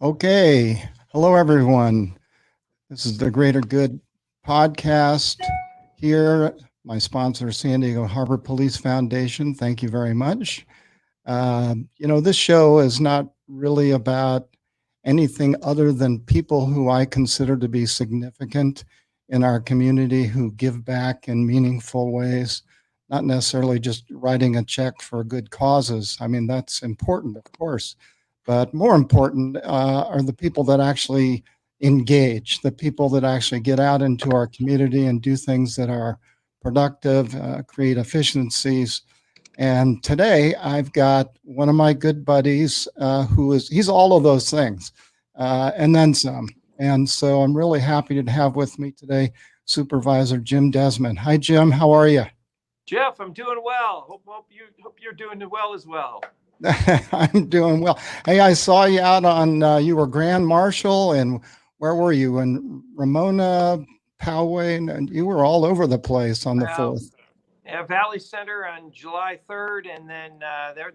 Okay. Hello, everyone. This is the Greater Good podcast here. My sponsor, San Diego Harbor Police Foundation. Thank you very much. This show is not really about anything other than people who I consider to be significant in our community who give back in meaningful ways, not necessarily just writing a check for good causes. I mean, that's important, of course, but more important are the people that actually engage, the people that actually get out into our community and do things that are productive, create efficiencies. And today I've got one of my good buddies he's all of those things and then some. And so I'm really happy to have with me today Supervisor Jim Desmond. Hi, Jim. How are you? Jeff, I'm doing well. Hope you're doing well as well. I'm doing well. Hey, I saw you out on, you were Grand Marshal, and where were you? In Ramona, Poway, and you were all over the place on the 4th. Valley Center on July 3rd, and then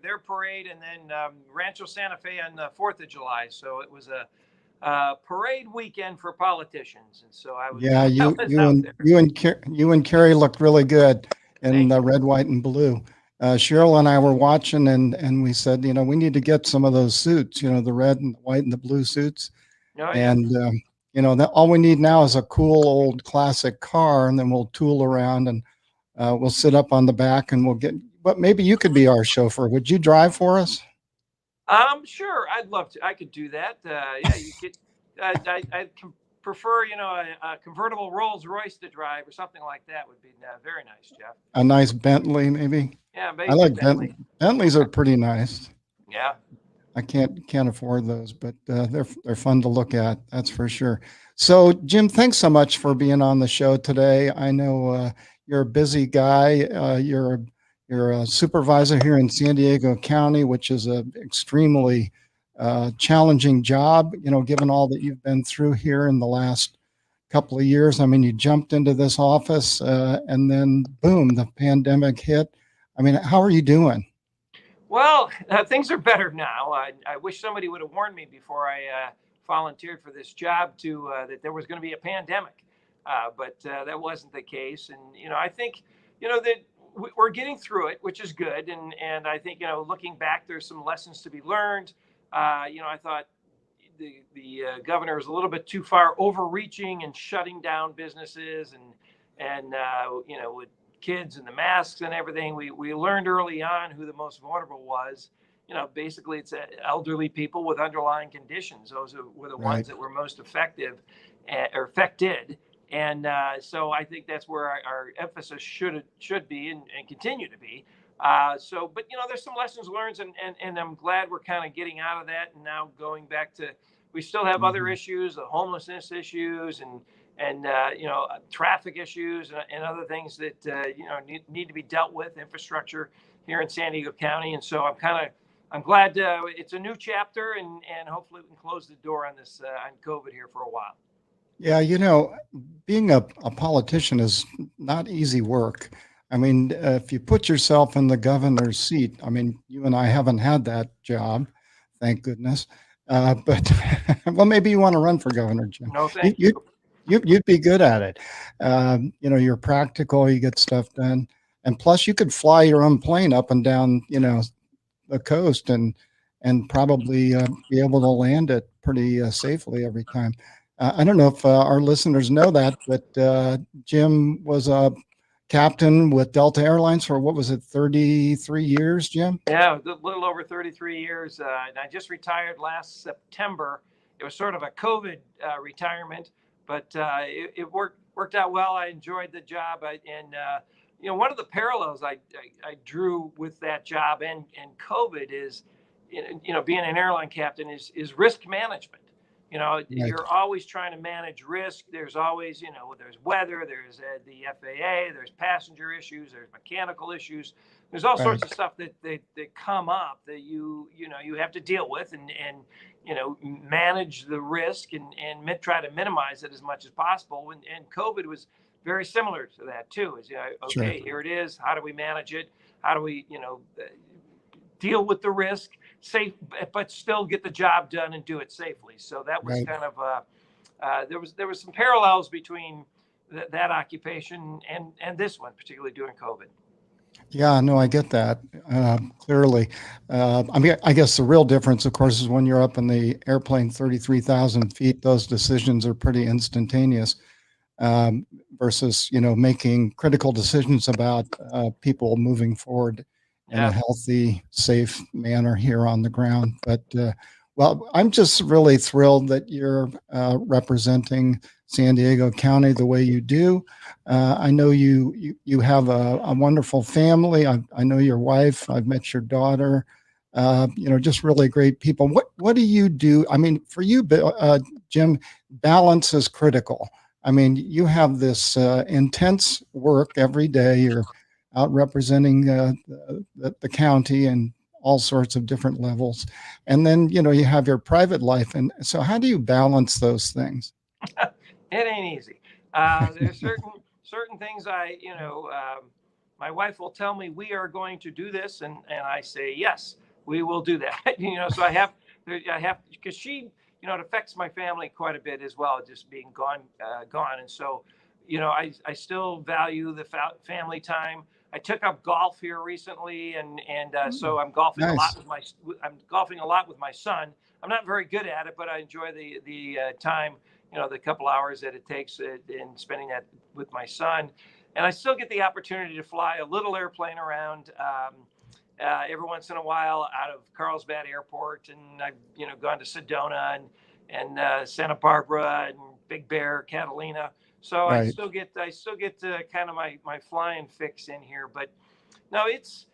their parade, and then Rancho Santa Fe on the 4th of July. So it was a parade weekend for politicians, and so I was. Yeah, you and Kerri looked really good in the red, white, and blue. Cheryl and I were watching, and we said, we need to get some of those suits, the red and the white and the blue suits. Oh, yeah. And, that all we need now is a cool old classic car, and then we'll tool around and we'll sit up on the back and but maybe you could be our chauffeur. Would you drive for us? Sure. I'd love to. I could do that. Yeah, you could. I prefer, a convertible Rolls Royce to drive or something like that would be very nice, Jeff. A nice Bentley, maybe. Yeah, maybe I like Bentley. Bentleys are pretty nice. Yeah. I can't afford those, but they're fun to look at. That's for sure. So, Jim, thanks so much for being on the show today. I know you're a busy guy. You're a supervisor here in San Diego County, which is an extremely challenging job, given all that you've been through here in the last couple of years. I mean, you jumped into this office and then boom, the pandemic hit. I mean, how are you doing? Well, things are better now. I wish somebody would have warned me before I volunteered for this job that there was going to be a pandemic, but that wasn't the case. And I think that we're getting through it, which is good. And I think looking back, there's some lessons to be learned. I thought the governor was a little bit too far overreaching and shutting down businesses and with kids and the masks and everything. We learned early on who the most vulnerable was. Basically it's elderly people with underlying conditions. Those were the ones that were most affected. And so I think that's where our emphasis should be and continue to be. But there's some lessons learned, and I'm glad we're kind of getting out of that and now going back to. We still have other issues, the homelessness issues, and traffic issues, and other things that need to be dealt with. Infrastructure here in San Diego County, and so I'm glad it's a new chapter, and hopefully we can close the door on this on COVID here for a while. Yeah, being a politician is not easy work. I mean, if you put yourself in the governor's seat, I mean, you and I haven't had that job, thank goodness. But well, maybe you want to run for governor, Jim. No, thank you. You'd be good at it. You're practical, you get stuff done. And plus you could fly your own plane up and down, the coast and probably be able to land it pretty safely every time. I don't know if our listeners know that, but Jim was a captain with Delta Airlines for, what was it, 33 years, Jim? Yeah, a little over 33 years. And I just retired last September. It was sort of a COVID retirement, but it worked out well. I enjoyed the job. One of the parallels I drew with that job and COVID is, being an airline captain is risk management. You're always trying to manage risk. There's always, there's weather, there's the FAA, there's passenger issues, there's mechanical issues. There's all sorts of stuff that come up that you have to deal with and manage the risk and try to minimize it as much as possible. And COVID was very similar to that too. Here it is. How do we manage it? How do we, deal with the risk? safe, but still get the job done and do it safely. So that was Right. kind of there was some parallels between that occupation and this one, particularly during COVID. Yeah, no, I get that clearly. I mean, I guess the real difference, of course, is when you're up in the airplane 33,000 feet, those decisions are pretty instantaneous versus, making critical decisions about people moving forward in a Yeah. healthy, safe manner here on the ground. But, well, I'm just really thrilled that you're representing San Diego County the way you do. I know you have a wonderful family. I know your wife. I've met your daughter. Just really great people. What do you do? I mean, for you, Jim, balance is critical. I mean, you have this intense work every day. You're out representing the county and all sorts of different levels, and then you have your private life. And so, how do you balance those things? It ain't easy. There's certain things my wife will tell me we are going to do this, and I say yes, we will do that. So I have because it affects my family quite a bit as well, just being gone, and so I still value the family time. I took up golf here recently, and so I'm golfing a lot Nice. with my son. I'm not very good at it, but I enjoy the time, the couple hours that it takes in spending that with my son. And I still get the opportunity to fly a little airplane around every once in a while out of Carlsbad Airport, and I've gone to Sedona and Santa Barbara and Big Bear, Catalina. So I Right. still get kind of my flying fix in here. But no, it's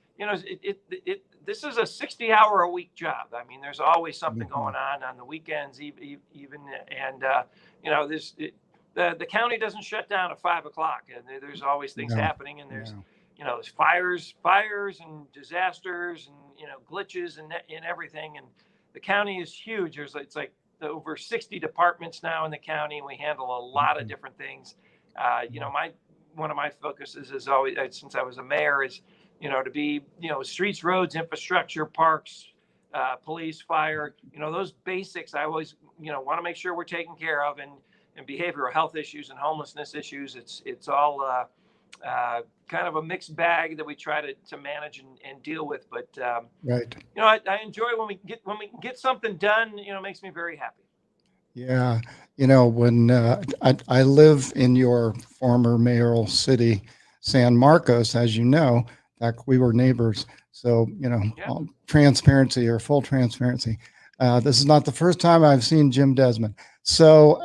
this is a 60-hour a week job. I mean, there's always something Mhm. going on the weekends, even, and this the county doesn't shut down at 5 o'clock, and there's always things No, happening, and there's no. there's fires and disasters and glitches and everything. And the county is huge. It's like over 60 departments now in the county, and we handle a lot of Mhm. different things. My one of my focuses is always, since I was a mayor, is to be streets, roads, infrastructure, parks, police, fire. Those basics. I always want to make sure we're taken care of, and behavioral health issues and homelessness issues. It's all kind of a mixed bag that we try to manage and deal with. But Right. I enjoy when we can get something done. It makes me very happy. Yeah. When I live in your former mayoral city, San Marcos, as you know, in fact, we were neighbors. So, Yeah. all transparency or full transparency. This is not the first time I've seen Jim Desmond. So,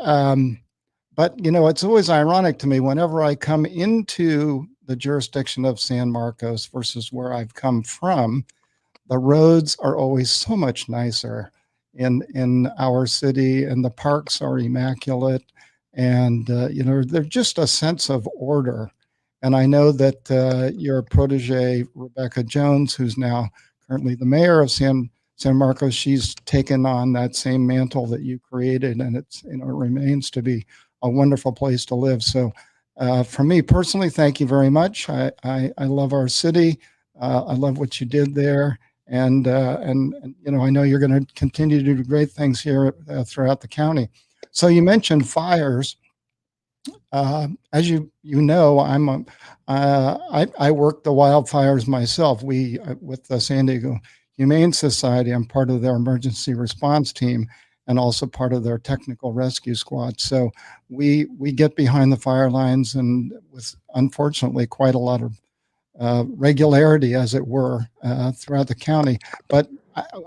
but, it's always ironic to me whenever I come into the jurisdiction of San Marcos versus where I've come from, the roads are always so much nicer in our city, and the parks are immaculate, and they're just a sense of order. And I know that your protege Rebecca Jones, who's now currently the mayor of San Marcos, she's taken on that same mantle that you created, and it remains to be a wonderful place to live. So for me personally, thank you very much. I love our city. I love what you did there, and I know you're going to continue to do great things here throughout the county. So you mentioned fires. As you know, I work the wildfires myself. We with the San Diego Humane Society. I'm part of their emergency response team and also part of their technical rescue squad. So we get behind the fire lines, and with unfortunately quite a lot of regularity, as it were, throughout the county. But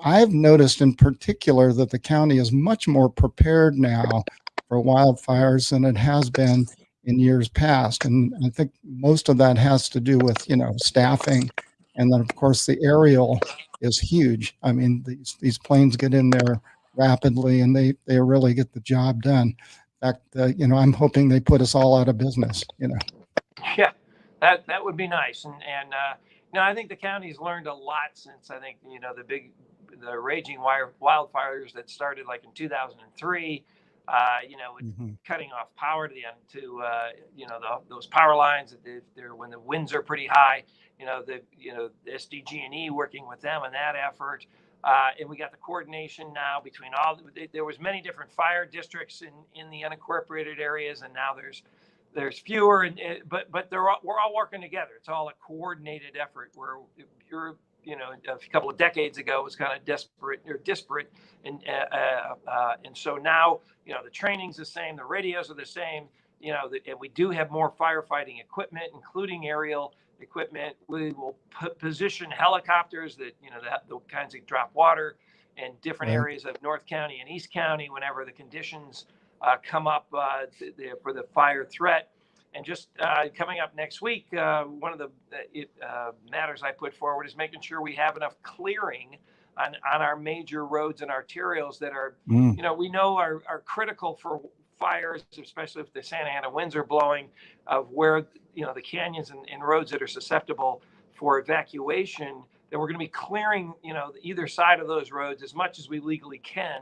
I've noticed in particular that the county is much more prepared now for wildfires than it has been in years past. And I think most of that has to do with, staffing. And then, of course, the aerial is huge. I mean, these planes get in there rapidly, and they really get the job done. In fact, I'm hoping they put us all out of business. Yeah, that would be nice. And I think the county's learned a lot since, I think the raging wildfires that started like in 2003. With Mhm. cutting off power those power lines that they're when the winds are pretty high. The SDG&E working with them in that effort. And we got the coordination now between there was many different fire districts in the unincorporated areas, and now there's fewer, but we're all working together. It's all a coordinated effort where you're, a couple of decades ago it was kind of disparate, and so now, the training's the same, the radios are the same, and we do have more firefighting equipment, including aerial equipment. We will position helicopters that, the kinds that drop water in different areas of North County and East County whenever the conditions come up for the fire threat. And just coming up next week, one of the matters I put forward is making sure we have enough clearing on our major roads and arterials that are, we know are critical for fires, especially if the Santa Ana winds are blowing, of where, the canyons and roads that are susceptible for evacuation, that we're going to be clearing, either side of those roads as much as we legally can,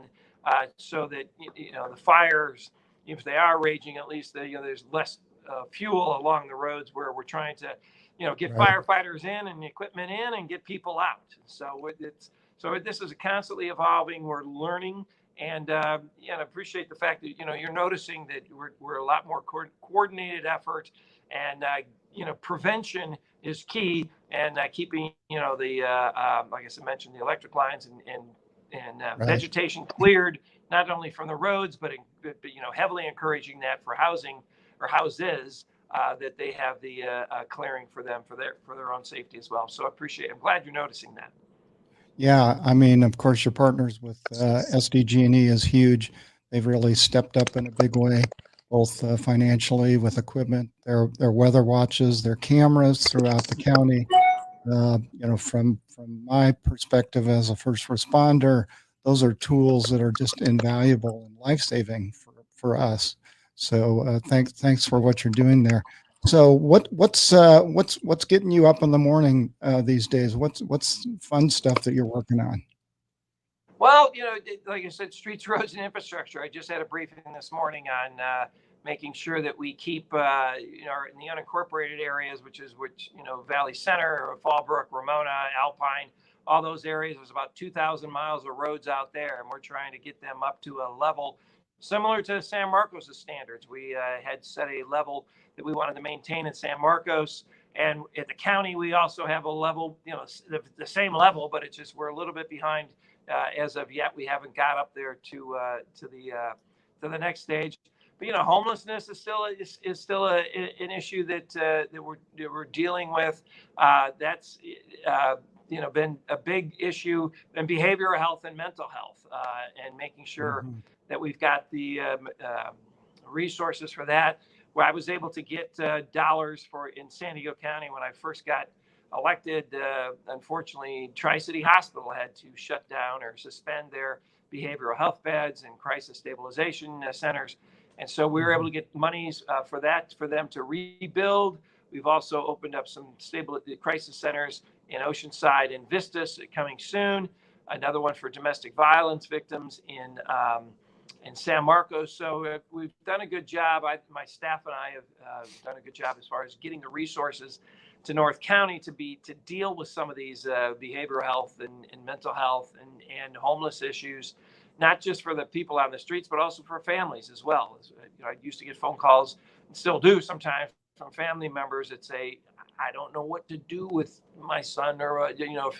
so that, the fires, if they are raging, at least there's less fuel along the roads where we're trying to, get firefighters in and equipment in and get people out. So this is constantly evolving. We're learning, and I appreciate the fact that you're noticing that we're a lot more coordinated effort, and prevention is key, and keeping the like I mentioned, the electric lines and vegetation cleared, not only from the roads, but heavily encouraging that for housing or houses, that they have the clearing for them for their own safety as well. So I'm glad you're noticing that. Yeah, I mean, of course, your partners with SDG&E is huge. They've really stepped up in a big way, both financially with equipment, their weather watches, their cameras throughout the county. From my perspective as a first responder, those are tools that are just invaluable and life-saving for us. So thanks for what you're doing there. So what's getting you up in the morning these days? What's fun stuff that you're working on? Well, like I said, streets, roads, and infrastructure. I just had a briefing this morning on making sure that we keep, in the unincorporated areas, which Valley Center, Fallbrook, Ramona, Alpine, all those areas. There's about 2,000 miles of roads out there, and we're trying to get them up to a level similar to San Marcos' standards. We had set a level that we wanted to maintain in San Marcos, and at the county we also have a level, the same level, but it's just we're a little bit behind as of yet. We haven't got up there to the next stage. But homelessness is still an issue that we're dealing with. That's been a big issue, and behavioral health and mental health, and making sure that we've got the resources for that. Where I was able to get dollars in San Diego County when I first got elected. Unfortunately, Tri-City Hospital had to shut down or suspend their behavioral health beds and crisis stabilization centers. And so we were able to get monies for them to rebuild. We've also opened up some crisis centers in Oceanside and Vistas coming soon. Another one for domestic violence victims in San Marcos. So we've done a good job. My staff and I have done a good job as far as getting the resources to North County to deal with some of these behavioral health and mental health and homeless issues, not just for the people on the streets, but also for families as well. I used to get phone calls, and still do sometimes, from family members that say, I don't know what to do with my son, or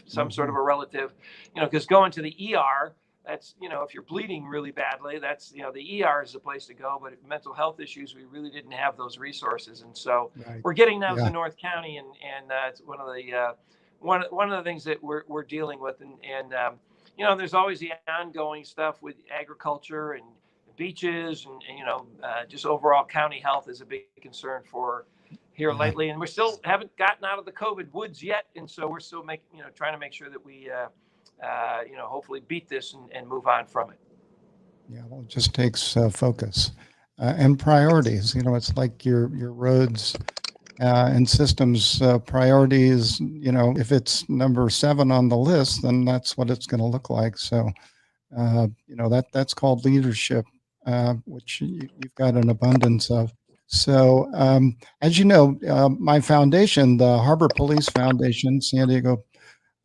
some sort of a relative, because going to the ER, that's, if you're bleeding really badly, that's, the ER is the place to go. But if mental health issues, we really didn't have those resources. And so we're getting those in North County. And it's one of the things that we're dealing with. And there's always the ongoing stuff with agriculture and beaches and just overall county health is a big concern for here lately. And we still haven't gotten out of the COVID woods yet. And so we're still trying to make sure that we, hopefully beat this and move on from it. Yeah, well, it just takes focus and priorities. It's like your roads and systems priorities. If it's number 7 on the list, then that's what it's going to look like. So, that's called leadership, which you've got an abundance of. So, as you know, my foundation, the Harbor Police Foundation, San Diego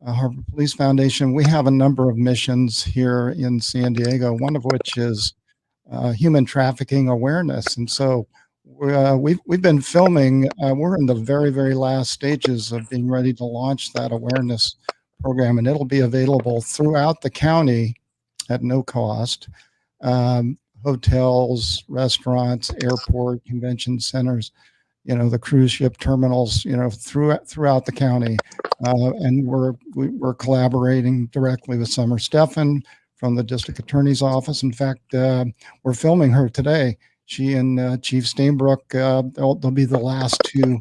Harbor Police Foundation, we have a number of missions here in San Diego, one of which is human trafficking awareness. And so we've been filming. We're in the very, very last stages of being ready to launch that awareness program, and it'll be available throughout the county at no cost. Hotels, restaurants, airport, convention centers, the cruise ship terminals, throughout the county. And we're collaborating directly with Summer Steffen from the district attorney's office. In fact, we're filming her today. She and Chief Stainbrook, they'll be the last two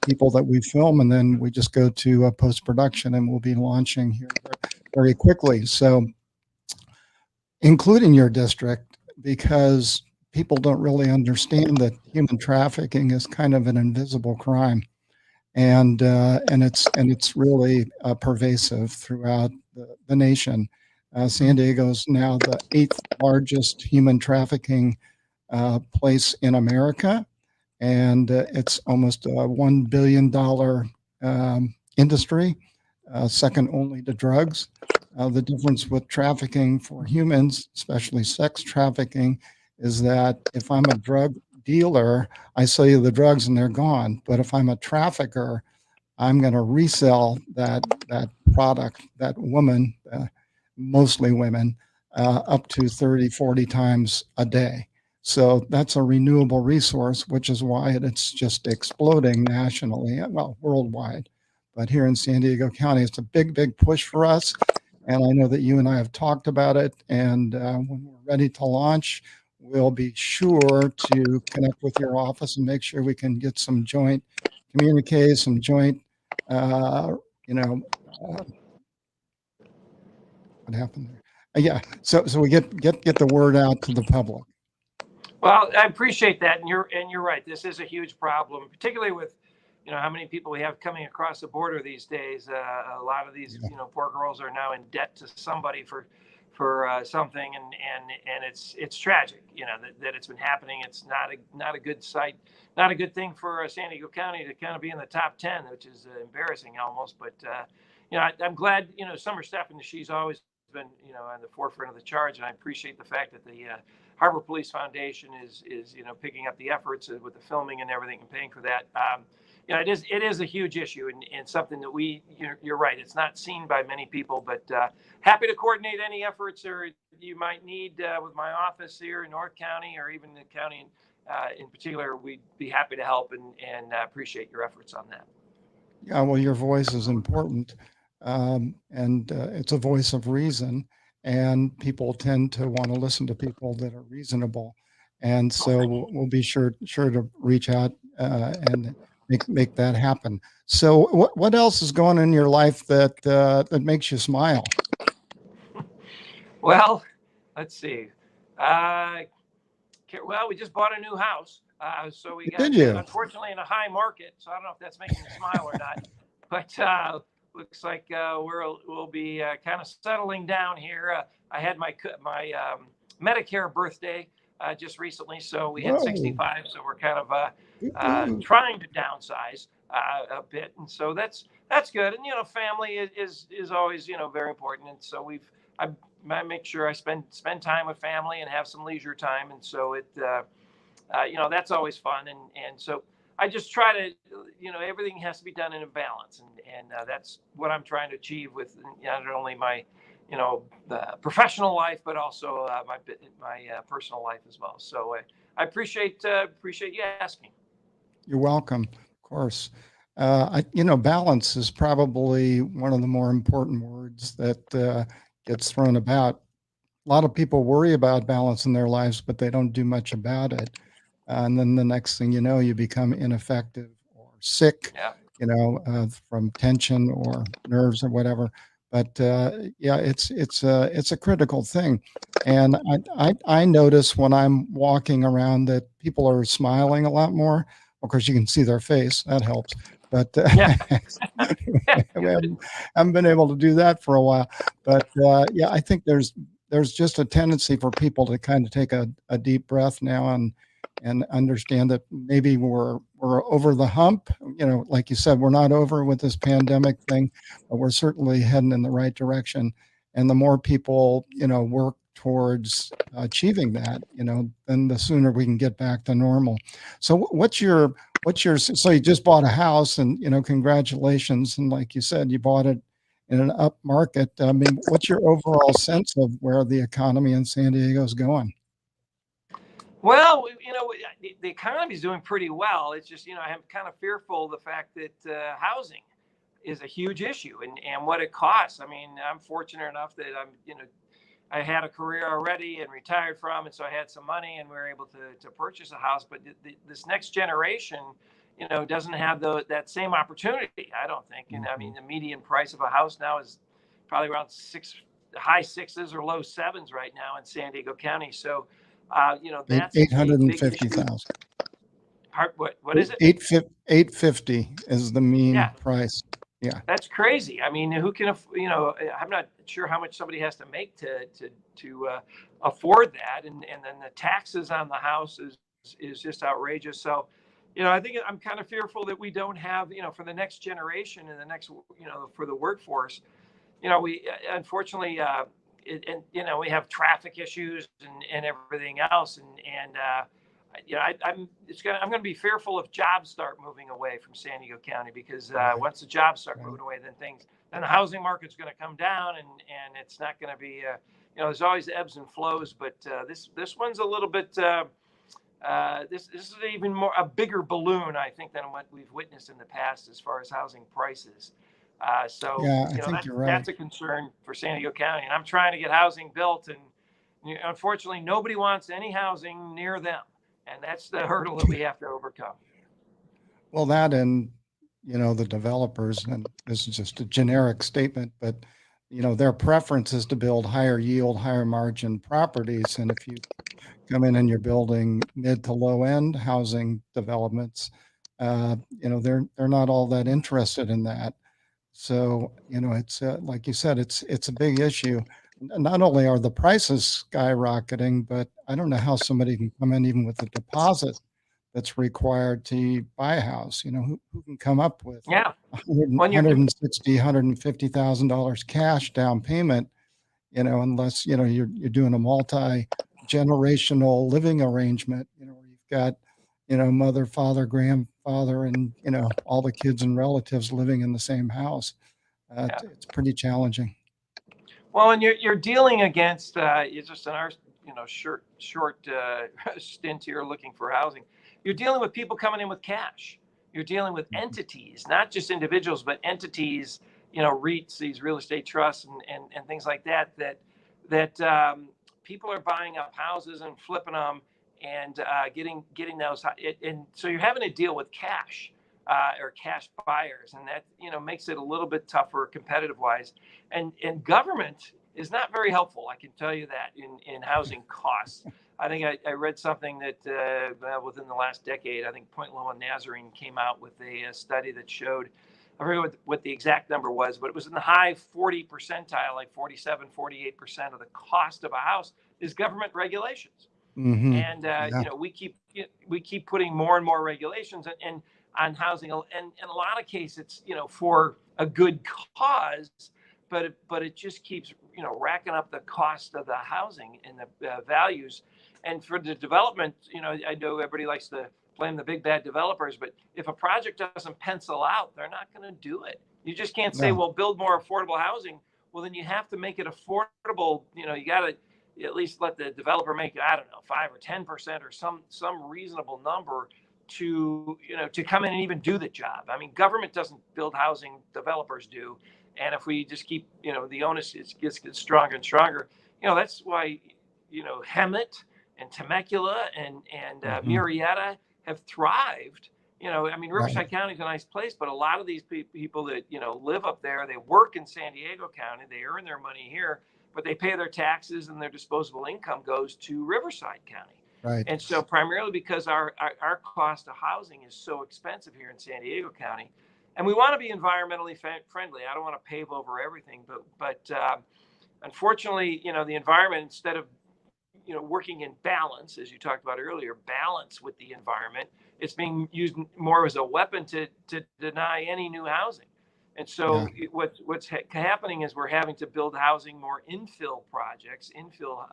people that we film, and then we just go to post-production, and we'll be launching here very quickly. So, including your district, because people don't really understand that human trafficking is kind of an invisible crime, and it's really pervasive throughout the nation. San Diego is now the 8th largest human trafficking place in America, and it's almost a $1 billion industry, second only to drugs. The difference with trafficking for humans, especially sex trafficking, is that if I'm a drug dealer, I sell you the drugs and they're gone. But if I'm a trafficker, I'm going to resell that product, that woman, mostly women, up to 30, 40 times a day. So that's a renewable resource, which is why it's just exploding nationally, well, worldwide. But here in San Diego County, it's a big, big push for us. And I know that you and I have talked about it. And when we're ready to launch, we'll be sure to connect with your office and make sure we can get some joint communiques, some joint, what happened there? Yeah, so we get the word out to the public. Well, I appreciate that, and you're right. This is a huge problem, particularly with how many people we have coming across the border these days. A lot of these poor girls are now in debt to somebody for something, and it's tragic that it's been happening. It's not a good sight, not a good thing for San Diego County to kind of be in the top 10, which is embarrassing almost. But I'm glad Summer Steffen, she's always been on the forefront of the charge, and I appreciate the fact that the Harbor Police Foundation is picking up the efforts with the filming and everything and paying for that. It is a huge issue, and something that you're right, it's not seen by many people, but happy to coordinate any efforts or you might need with my office here in North County or even the county in particular. We'd be happy to help and appreciate your efforts on that. Yeah, well, your voice is important, and it's a voice of reason, and people tend to want to listen to people that are reasonable, and so we'll be sure to reach out and make that happen. So what else is going on in your life that makes you smile? Well, let's see. Well, we just bought a new house. So we got, unfortunately, in a high market. So I don't know if that's making you smile or not, but looks like we'll be kind of settling down here. I had my Medicare birthday just recently, so we hit 65. So we're kind of trying to downsize a bit, and so that's good. And family is always very important, and so I make sure I spend time with family and have some leisure time, and so that's always fun, and so I just try to everything has to be done in a balance, and that's what I'm trying to achieve with not only my the professional life, but also my personal life as well. So I appreciate you asking. You're welcome. Of course. Balance is probably one of the more important words that gets thrown about. A lot of people worry about balance in their lives, but they don't do much about it. And then the next thing you know, you become ineffective or sick, from tension or nerves or whatever. But it's a critical thing. And I notice when I'm walking around that people are smiling a lot more. Of course, you can see their face. That helps. But I haven't been able to do that for a while. But I think there's just a tendency for people to kind of take a deep breath now and understand that maybe we're over the hump. Like you said, we're not over with this pandemic thing, but we're certainly heading in the right direction. And the more people, work towards achieving that, then the sooner we can get back to normal. So so you just bought a house, and, congratulations. And like you said, you bought it in an up market. I mean, what's your overall sense of where the economy in San Diego is going? Well, the economy is doing pretty well. It's just, I'm kind of fearful of the fact that housing is a huge issue, and what it costs. I mean, I'm fortunate enough that I had a career already and retired from, and so I had some money, and we were able to purchase a house. But this next generation, doesn't have that same opportunity, I don't think. And I mean, the median price of a house now is probably around high sixes or low sevens right now in San Diego County. So, that's a big issue. 850,000. What is it? 850 is the mean Yeah. price. Yeah. That's crazy. I mean, who can, I'm not sure how much somebody has to make to afford that. And then the taxes on the house is just outrageous. So, I think I'm kind of fearful that we don't have, for the next generation and the next, for the workforce, we unfortunately, we have traffic issues and everything else. I'm going to be fearful if jobs start moving away from San Diego County, because once the jobs start moving away, then the housing market's going to come down, and it's not going to be, there's always ebbs and flows, but this one's a little bit, this is even more a bigger balloon, I think, than what we've witnessed in the past as far as housing prices. So Yeah, I think you're right. That's a concern for San Diego County, and I'm trying to get housing built, and unfortunately, nobody wants any housing near them. And that's the hurdle that we have to overcome. Well, that and, the developers, and this is just a generic statement, but, their preference is to build higher yield, higher margin properties. And if you come in and you're building mid to low end housing developments, they're not all that interested in that. So, it's like you said, it's a big issue. Not only are the prices skyrocketing, but I don't know how somebody can come in even with a deposit that's required to buy a house. Who can come up with Yeah. $160,000, $150,000 cash down payment, unless, you're doing a multi-generational living arrangement, where you've got, mother, father, grandfather, and, all the kids and relatives living in the same house. It's pretty challenging. Well, and you're dealing against it's just in our short stint here looking for housing. You're dealing with people coming in with cash. You're dealing with entities, not just individuals, but entities. REITs, these real estate trusts, and things like that. That people are buying up houses and flipping them and getting those. And so you're having to deal with cash. Or cash buyers, and that makes it a little bit tougher competitive wise. And government is not very helpful, I can tell you that, in housing costs. I think I read something that within the last decade, I think Point Loma Nazarene came out with a study that showed, I forget what the exact number was, but it was in the high 40 percentile, like 47, 48% of the cost of a house is government regulations. Mm-hmm. And we keep putting more and more regulations and on housing, and in a lot of cases, it's for a good cause, but it just keeps racking up the cost of the housing and the values, and for the development. I know everybody likes to blame the big bad developers, but if a project doesn't pencil out, they're not going to do it. You just can't say, well, build more affordable housing. Well, then you have to make it affordable. You got to at least let the developer make, I don't know, 5 or 10% or some reasonable number to come in and even do the job. I mean, government doesn't build housing, developers do. And if we just keep, the onus gets stronger and stronger, that's why, Hemet and Temecula and Murrieta have thrived. I mean, Riverside County is a nice place, but a lot of these people that, live up there, they work in San Diego County, they earn their money here, but they pay their taxes and their disposable income goes to Riverside County. Right. And so primarily because our cost of housing is so expensive here in San Diego County, and we want to be environmentally friendly. I don't want to pave over everything, but unfortunately, the environment, instead of working in balance, as you talked about earlier, balance with the environment. It's being used more as a weapon to deny any new housing. And so what's happening is we're having to build housing, more infill projects, infill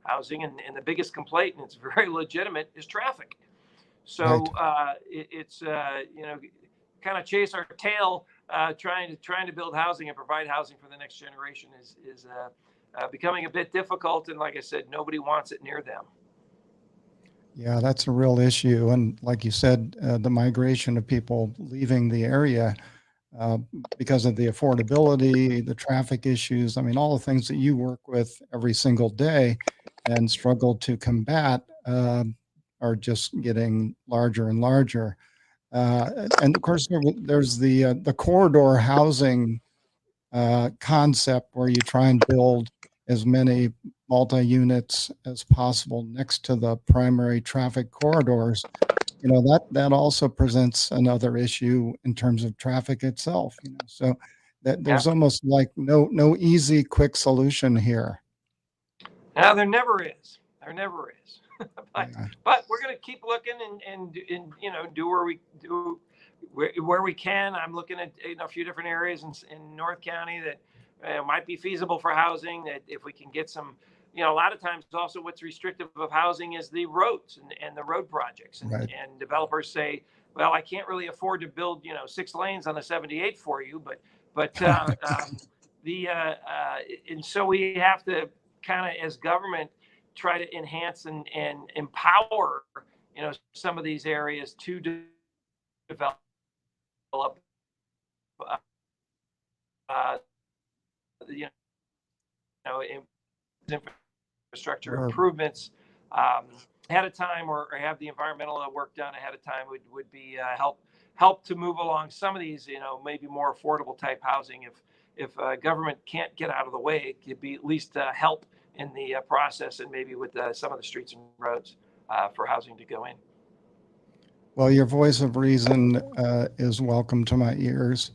housing. And the biggest complaint, and it's very legitimate, is traffic. So it's kind of chase our tail, trying to build housing and provide housing for the next generation is becoming a bit difficult. And like I said, nobody wants it near them. Yeah, that's a real issue. And like you said, the migration of people leaving the area because of the affordability, the traffic issues. I mean, all the things that you work with every single day and struggle to combat are just getting larger and larger. And of course, there's the corridor housing concept where you try and build as many multi-units as possible next to the primary traffic corridors. That also presents another issue in terms of traffic itself. So that there's almost like no easy, quick solution here. Now there never is. There never is. But we're going to keep looking and do where we can. I'm looking at a few different areas in North County that might be feasible for housing. That if we can get some, a lot of times also what's restrictive of housing is the roads and the road projects. And developers say, well, I can't really afford to build 6 lanes on the 78 for you, but and so we have to kind of, as government, try to enhance and empower some of these areas to develop infrastructure improvements ahead of time, or have the environmental work done ahead of time would be help to move along some of these maybe more affordable type housing. If government can't get out of the way, it could be at least help in the process, and maybe with some of the streets and roads for housing to go in. Well, your voice of reason is welcome to my ears.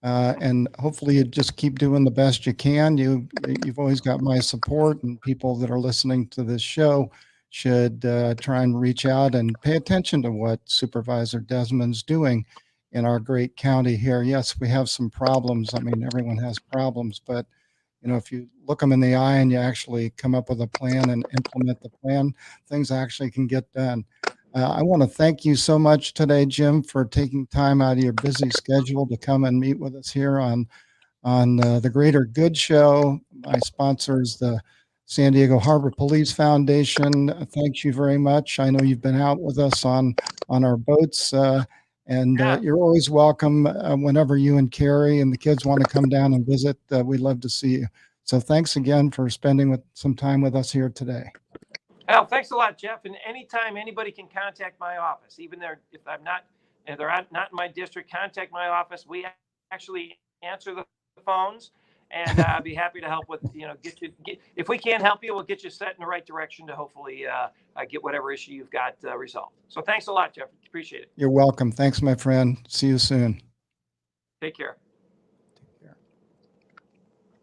And hopefully you just keep doing the best you can. You've always got my support, and people that are listening to this show should try and reach out and pay attention to what Supervisor Desmond's doing in our great county here. Yes, we have some problems. I mean, everyone has problems, but if you look them in the eye and you actually come up with a plan and implement the plan, things actually can get done. I want to thank you so much today, Jim, for taking time out of your busy schedule to come and meet with us here on the Greater Good Show. My sponsors, the San Diego Harbor Police Foundation. Thank you very much. I know you've been out with us on our boats, and you're always welcome whenever you and Kerri and the kids want to come down and visit. We'd love to see you. So thanks again for spending some time with us here today. Well, thanks a lot, Jeff. And anytime anybody can contact my office, even if they're not in my district, contact my office. We actually answer the phones, and I'd be happy to help with, if we can't help you, we'll get you set in the right direction to hopefully get whatever issue you've got resolved. So thanks a lot, Jeff. Appreciate it. You're welcome. Thanks, my friend. See you soon. Take care.